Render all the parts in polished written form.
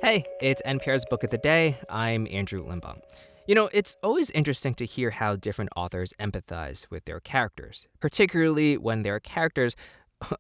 Hey, it's NPR's Book of the Day. I'm Andrew Limbong. It's always interesting to hear how different authors empathize with their characters, particularly when their characters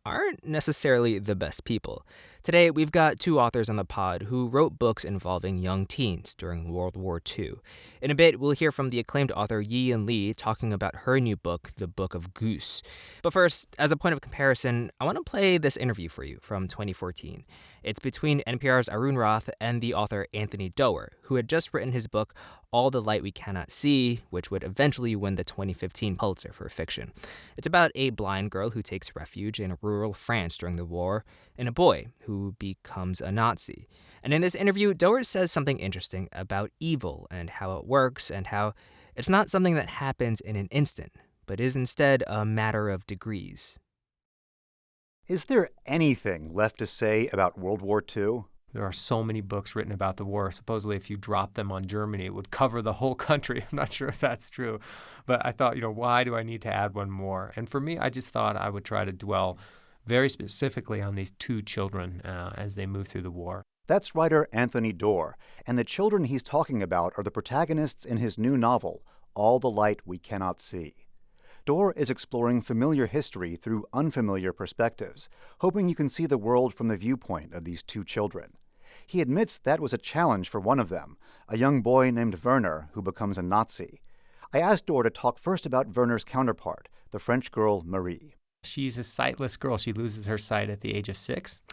aren't necessarily the best people. Today, we've got two authors on the pod who wrote books involving young teens during World War II. In a bit, we'll hear from the acclaimed author Yiyun Li talking about her new book, The Book of Goose. But first, as a point of comparison, I want to play this interview for you from 2014. It's between NPR's Arun Rath and the author Anthony Doerr, who had just written his book, All the Light We Cannot See, which would eventually win the 2015 Pulitzer for fiction. It's about a blind girl who takes refuge in rural France during the war and a boy who becomes a Nazi. And in this interview, Doerr says something interesting about evil and how it works and how it's not something that happens in an instant, but is instead a matter of degrees. Is there anything left to say about World War II? There are so many books written about the war. Supposedly, if you dropped them on Germany, it would cover the whole country. I'm not sure if that's true. But I thought, why do I need to add one more? And for me, I just thought I would try to dwell very specifically on these two children as they move through the war. That's writer Anthony Doerr, and the children he's talking about are the protagonists in his new novel, All the Light We Cannot See. Doerr is exploring familiar history through unfamiliar perspectives, hoping you can see the world from the viewpoint of these two children. He admits that was a challenge for one of them, a young boy named Werner who becomes a Nazi. I asked Doerr to talk first about Werner's counterpart, the French girl Marie. She's a sightless girl. She loses her sight at the age of 6.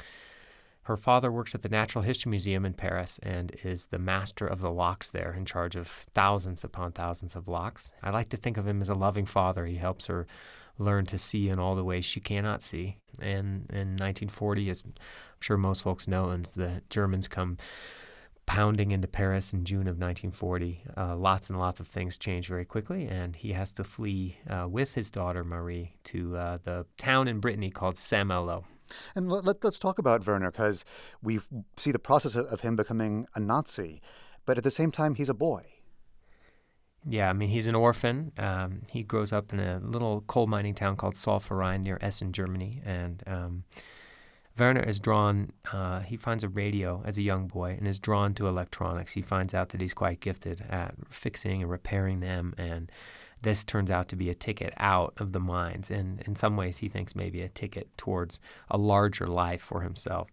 Her father works at the Natural History Museum in Paris and is the master of the locks there, in charge of thousands upon thousands of locks. I like to think of him as a loving father. He helps her learn to see in all the ways she cannot see. And in 1940, as I'm sure most folks know, as the Germans come pounding into Paris in June of 1940, lots and lots of things change very quickly, and he has to flee with his daughter Marie to the town in Brittany called Saint-Malo. And let's talk about Werner, because we see the process of him becoming a Nazi, but at the same time, he's a boy. Yeah, he's an orphan. He grows up in a little coal mining town called Solferein near Essen, Germany, and Werner is drawn, he finds a radio as a young boy and is drawn to electronics. He finds out that he's quite gifted at fixing and repairing them, and this turns out to be a ticket out of the mines, and in some ways he thinks maybe a ticket towards a larger life for himself.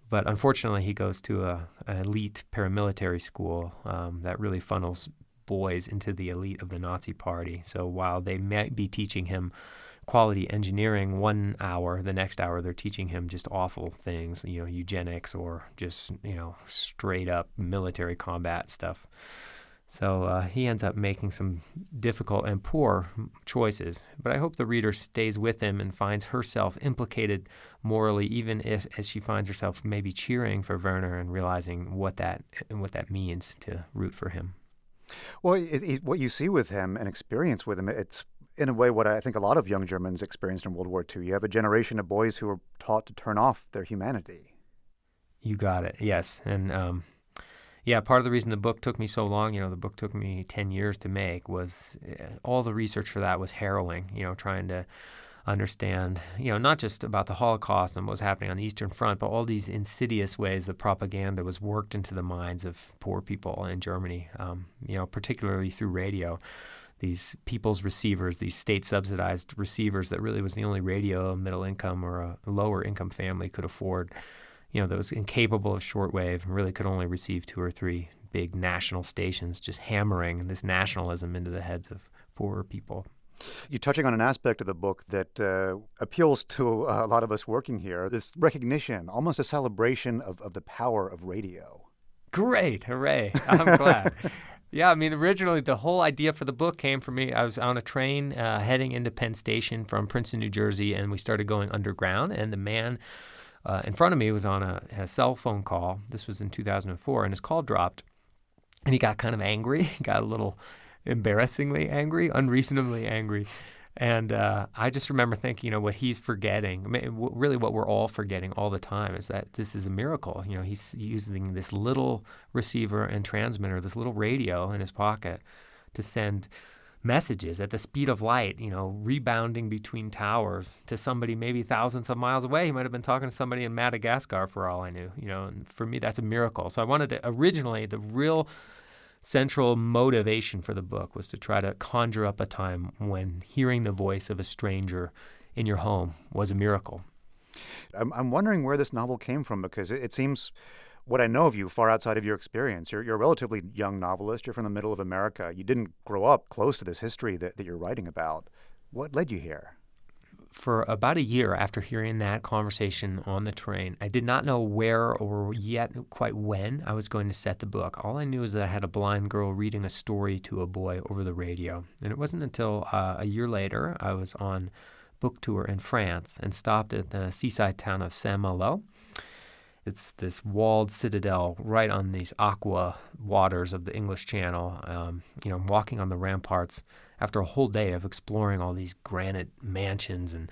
But unfortunately, he goes to an elite paramilitary school that really funnels boys into the elite of the Nazi Party. So while they might be teaching him quality engineering 1 hour, the next hour they're teaching him just awful things, eugenics or just, straight up military combat stuff. So he ends up making some difficult and poor choices. But I hope the reader stays with him and finds herself implicated morally, even if as she finds herself maybe cheering for Werner and realizing what that means to root for him. Well, what you see with him and experience with him, it's in a way what I think a lot of young Germans experienced in World War II. You have a generation of boys who were taught to turn off their humanity. You got it, yes. And part of the reason the book took me so long, the book took me 10 years to make, was all the research for that was harrowing, trying to understand, not just about the Holocaust and what was happening on the Eastern Front, but all these insidious ways the propaganda was worked into the minds of poor people in Germany, particularly through radio. These people's receivers, these state-subsidized receivers that really was the only radio a middle income or a lower income family could afford, that was incapable of shortwave and really could only receive 2 or 3 big national stations, just hammering this nationalism into the heads of poorer people. You're touching on an aspect of the book that appeals to a lot of us working here, this recognition, almost a celebration of the power of radio. Great, hooray, I'm glad. Yeah, originally the whole idea for the book came from me. I was on a train heading into Penn Station from Princeton, New Jersey, and we started going underground, and the man in front of me was on a cell phone call. This was in 2004, and his call dropped, and he got kind of angry. He got a little embarrassingly angry, unreasonably angry. And I just remember thinking, what he's forgetting, really what we're all forgetting all the time is that this is a miracle. He's using this little receiver and transmitter, this little radio in his pocket to send messages at the speed of light, rebounding between towers to somebody maybe thousands of miles away. He might have been talking to somebody in Madagascar for all I knew, and for me, that's a miracle. So I wanted to, originally, the real central motivation for the book was to try to conjure up a time when hearing the voice of a stranger in your home was a miracle. I'm wondering where this novel came from, because it seems, what I know of you, far outside of your experience. You're a relatively young novelist. You're from the middle of America. You didn't grow up close to this history that you're writing about. What led you here? For about a year after hearing that conversation on the train, I did not know where or yet quite when I was going to set the book. All I knew is that I had a blind girl reading a story to a boy over the radio. And it wasn't until a year later I was on book tour in France and stopped at the seaside town of Saint-Malo. It's this walled citadel right on these aqua waters of the English Channel. Walking on the ramparts after a whole day of exploring all these granite mansions and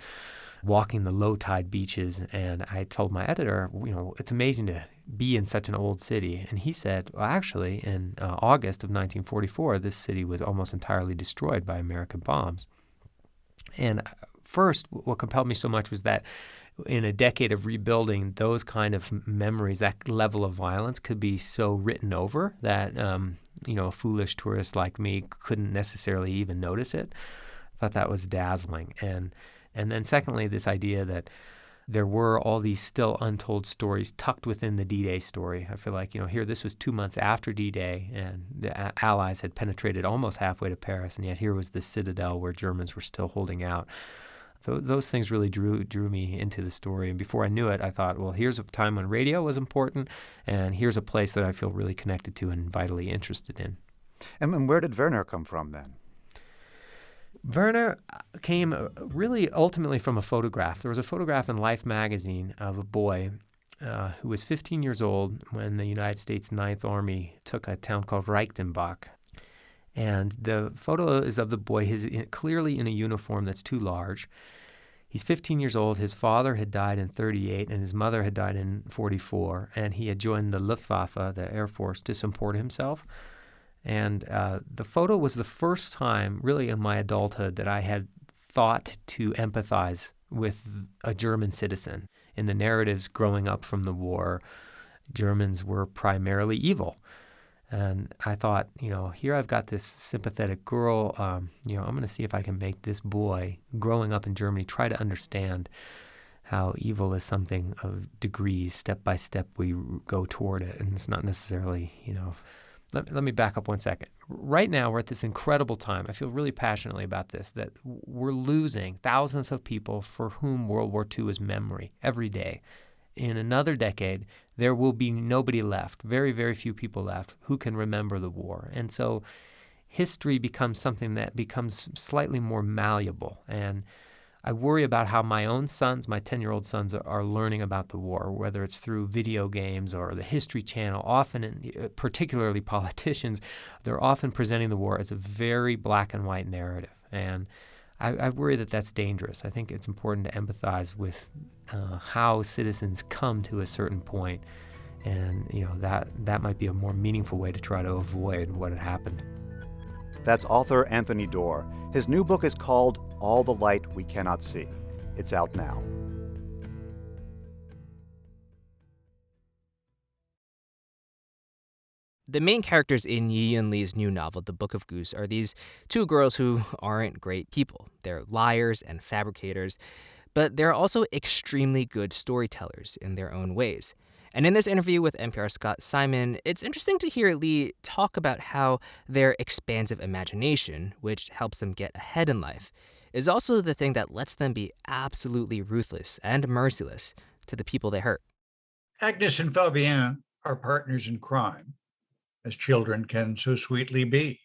walking the low-tide beaches. And I told my editor, it's amazing to be in such an old city. And he said, well, actually, in August of 1944, this city was almost entirely destroyed by American bombs. And first, what compelled me so much was that in a decade of rebuilding, those kind of memories, that level of violence could be so written over that, a foolish tourist like me couldn't necessarily even notice it. I thought that was dazzling. And then secondly, this idea that there were all these still untold stories tucked within the D-Day story. I feel like, here, this was 2 months after D-Day, and the Allies had penetrated almost halfway to Paris, and yet here was this citadel where Germans were still holding out. Those things really drew me into the story. And before I knew it, I thought, well, here's a time when radio was important, and here's a place that I feel really connected to and vitally interested in. And where did Werner come from then? Werner came really ultimately from a photograph. There was a photograph in Life magazine of a boy who was 15 years old when the United States Ninth Army took a town called Reichenbach. And the photo is of the boy. He's clearly in a uniform that's too large. He's 15 years old. His father had died in 1938, and his mother had died in 1944. And he had joined the Luftwaffe, the Air Force, to support himself. And the photo was the first time, really, in my adulthood that I had thought to empathize with a German citizen. In the narratives growing up from the war, Germans were primarily evil. And I thought, here I've got this sympathetic girl. I'm going to see if I can make this boy growing up in Germany try to understand how evil is something of degrees. Step by step, we go toward it. And it's not necessarily, Let me back up 1 second. Right now, we're at this incredible time. I feel really passionately about this, that we're losing thousands of people for whom World War II is memory every day. In another decade, there will be nobody left, very, very few people left, who can remember the war. And so history becomes something that becomes slightly more malleable. And I worry about how my own sons, my 10-year-old sons, are learning about the war, whether it's through video games or the History Channel. Particularly politicians, they're often presenting the war as a very black and white narrative. And I worry that that's dangerous. I think it's important to empathize with how citizens come to a certain point, and that might be a more meaningful way to try to avoid what had happened. That's author Anthony Doerr. His new book is called All the Light We Cannot See. It's out now. The main characters in Yiyun Li's new novel, The Book of Goose, are these two girls who aren't great people. They're liars and fabricators, but they're also extremely good storytellers in their own ways. And in this interview with NPR's Scott Simon, it's interesting to hear Li talk about how their expansive imagination, which helps them get ahead in life, is also the thing that lets them be absolutely ruthless and merciless to the people they hurt. Agnes and Fabien are partners in crime, as children can so sweetly be.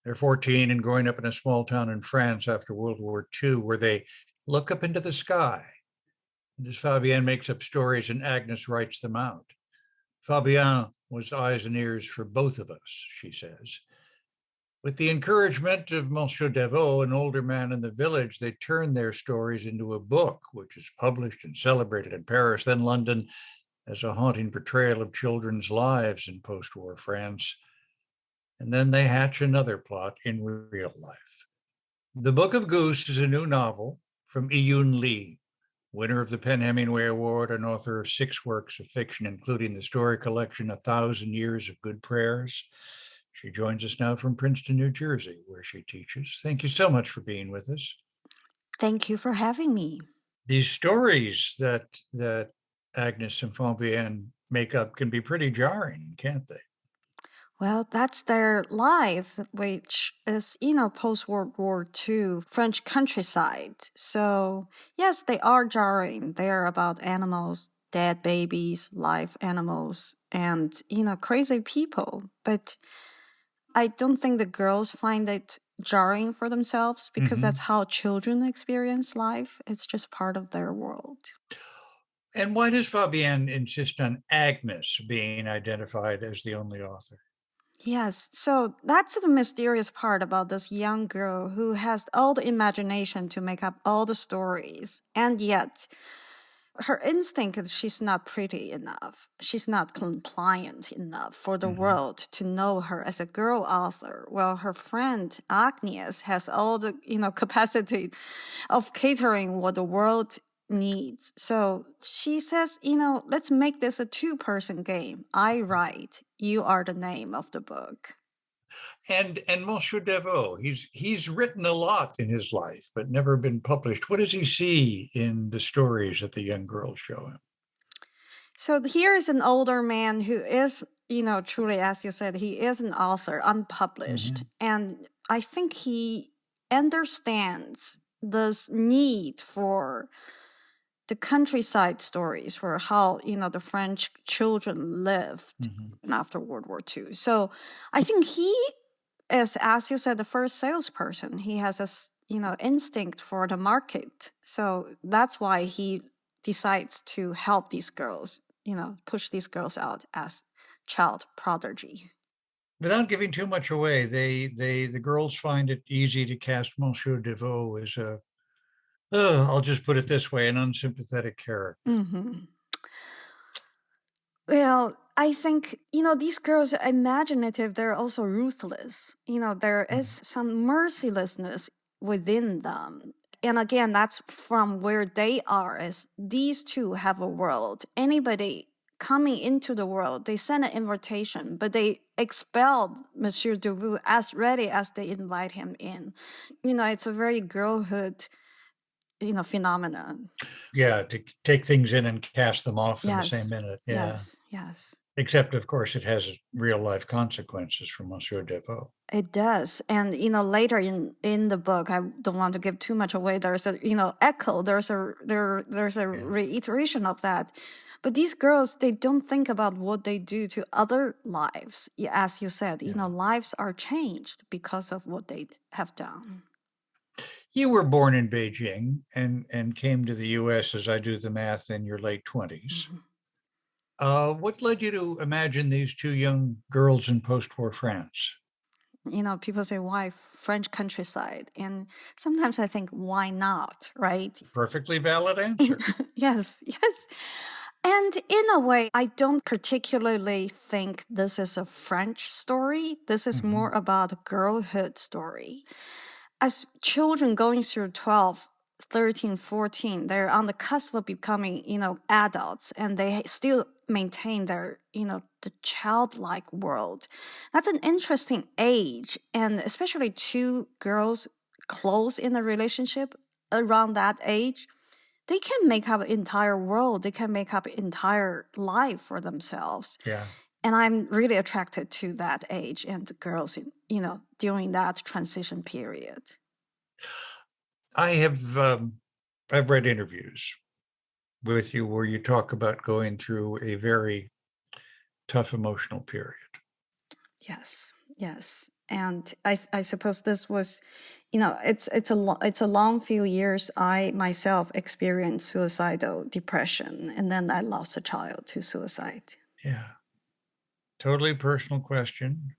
They're 14 and growing up in a small town in France after World War II, where they look up into the sky. And as Fabien makes up stories and Agnes writes them out. Fabien was eyes and ears for both of us, she says. With the encouragement of Monsieur Devaux, an older man in the village, they turned their stories into a book, which is published and celebrated in Paris, then London, as a haunting portrayal of children's lives in post-war France. and then they hatch another plot in real life. The Book of Goose is a new novel from Yiyun Li, winner of the PEN Hemingway Award and author of 6 works of fiction, including the story collection 1,000 Years of Good Prayers. She joins us now from Princeton, New Jersey, where she teaches. Thank you so much for being with us. Thank you for having me. These stories that Agnes and Fabienne make up can be pretty jarring, can't they? Well, that's their life, which is, post-World War II French countryside. So, yes, they are jarring. They are about animals, dead babies, live animals, and, crazy people. But I don't think the girls find it jarring for themselves because that's how children experience life. It's just part of their world. And why does Fabienne insist on Agnes being identified as the only author? Yes, so that's the mysterious part about this young girl who has all the imagination to make up all the stories, and yet her instinct is she's not pretty enough. She's not compliant enough for the world to know her as a girl author. Well, her friend Agnes has all the capacity of catering what the world needs. So she says, let's make this a 2-person game. I write, you are the name of the book. And Monsieur Deveau, he's written a lot in his life, but never been published. What does he see in the stories that the young girls show him? So here is an older man who is, truly, as you said, he is an author, unpublished. And I think he understands this need for the countryside stories, for how, the French children lived after World War II. So I think he is, as you said, the first salesperson. He has a, instinct for the market. So that's why he decides to help these girls, push these girls out as child prodigy. Without giving too much away, the girls find it easy to cast Monsieur Deveau as I'll just put it this way, an unsympathetic character. Well, I think, these girls are imaginative. They're also ruthless. There is some mercilessness within them. And again, that's from where they are, as these two have a world. Anybody coming into the world, they send an invitation, but they expel Monsieur Deveau as ready as they invite him in. It's a very girlhood phenomenon. Yeah, to take things in and cast them off in the Yes. same minute. Yeah. Yes. Except, of course, it has real life consequences for Monsieur Deveau. It does. And, later in the book, I don't want to give too much away. There's a, echo. There's a reiteration of that. But these girls, they don't think about what they do to other lives. As you said, lives are changed because of what they have done. You were born in Beijing and came to the U.S., as I do the math, in your late 20s. What led you to imagine these 2 young girls in post-war France? People say, why French countryside? And sometimes I think, why not, right? Perfectly valid answer. Yes. And in a way, I don't particularly think this is a French story. This is more about a girlhood story. As children going through 12, 13, 14, they're on the cusp of becoming, adults, and they still maintain their, the childlike world. That's an interesting age, and especially 2 girls close in a relationship around that age, they can make up an entire world. They can make up an entire life for themselves. Yeah. And I'm really attracted to that age and the girls, during that transition period. I've read interviews with you where you talk about going through a very tough emotional period. Yes. And I suppose this was, it's a long few years. I myself experienced suicidal depression, and then I lost a child to suicide. Yeah. Totally personal question.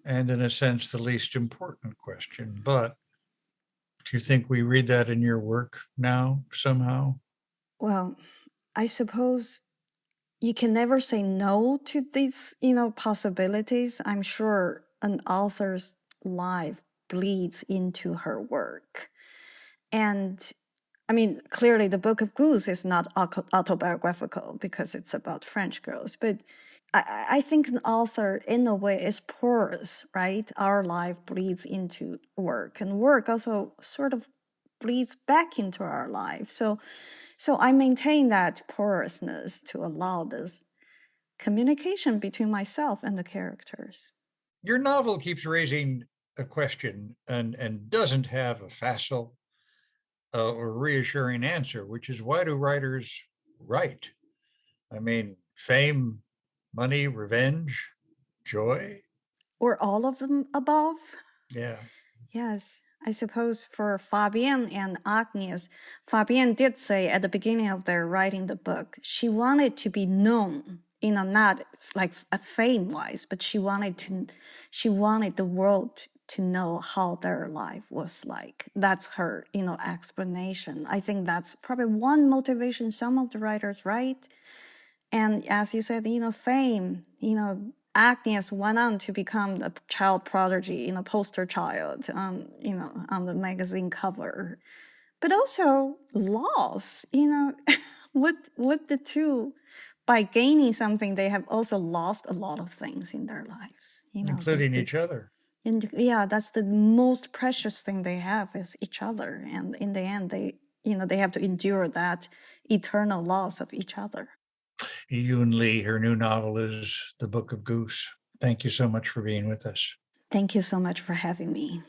And in a sense, the least important question. But do you think we read that in your work now somehow? Well, I suppose you can never say no to these, possibilities. I'm sure an author's life bleeds into her work. And I mean, clearly the Book of Goose is not autobiographical because it's about French girls, but I think an author, in a way, is porous, right? Our life bleeds into work, and work also sort of bleeds back into our life. So I maintain that porousness to allow this communication between myself and the characters. Your novel keeps raising a question and doesn't have a facile or reassuring answer, which is, why do writers write? I mean, fame, money, revenge, joy? Or all of them above? Yeah. Yes, I suppose for Fabienne and Agnes, Fabienne did say at the beginning of their writing the book, she wanted to be known, not like a fame-wise, but she wanted the world to know how their life was like. That's her, explanation. I think that's probably one motivation some of the writers write. And as you said, fame, Agnes went on to become a child prodigy, poster child, on the magazine cover. But also loss, with the two, by gaining something, they have also lost a lot of things in their lives. Including each other. Yeah, that's the most precious thing they have is each other. And in the end, they have to endure that eternal loss of each other. Yiyun Li, her new novel is The Book of Goose. Thank you so much for being with us. Thank you so much for having me.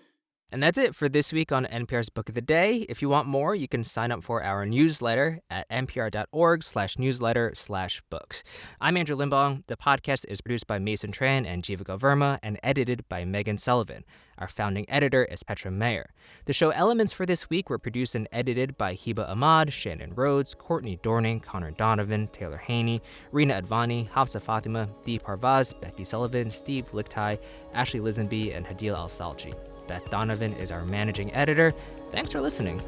And that's it for this week on NPR's Book of the Day. If you want more, you can sign up for our newsletter at npr.org/newsletter/books. I'm Andrew Limbong. The podcast is produced by Mason Tran and Jivika Verma and edited by Megan Sullivan. Our founding editor is Petra Mayer. The show elements for this week were produced and edited by Hiba Ahmad, Shannon Rhodes, Courtney Dorning, Connor Donovan, Taylor Haney, Rina Advani, Hafsa Fatima, Dee Parvaz, Becky Sullivan, Steve Lichtai, Ashley Lisenby, and Hadil Al-Salchi. Beth Donovan is our managing editor. Thanks for listening.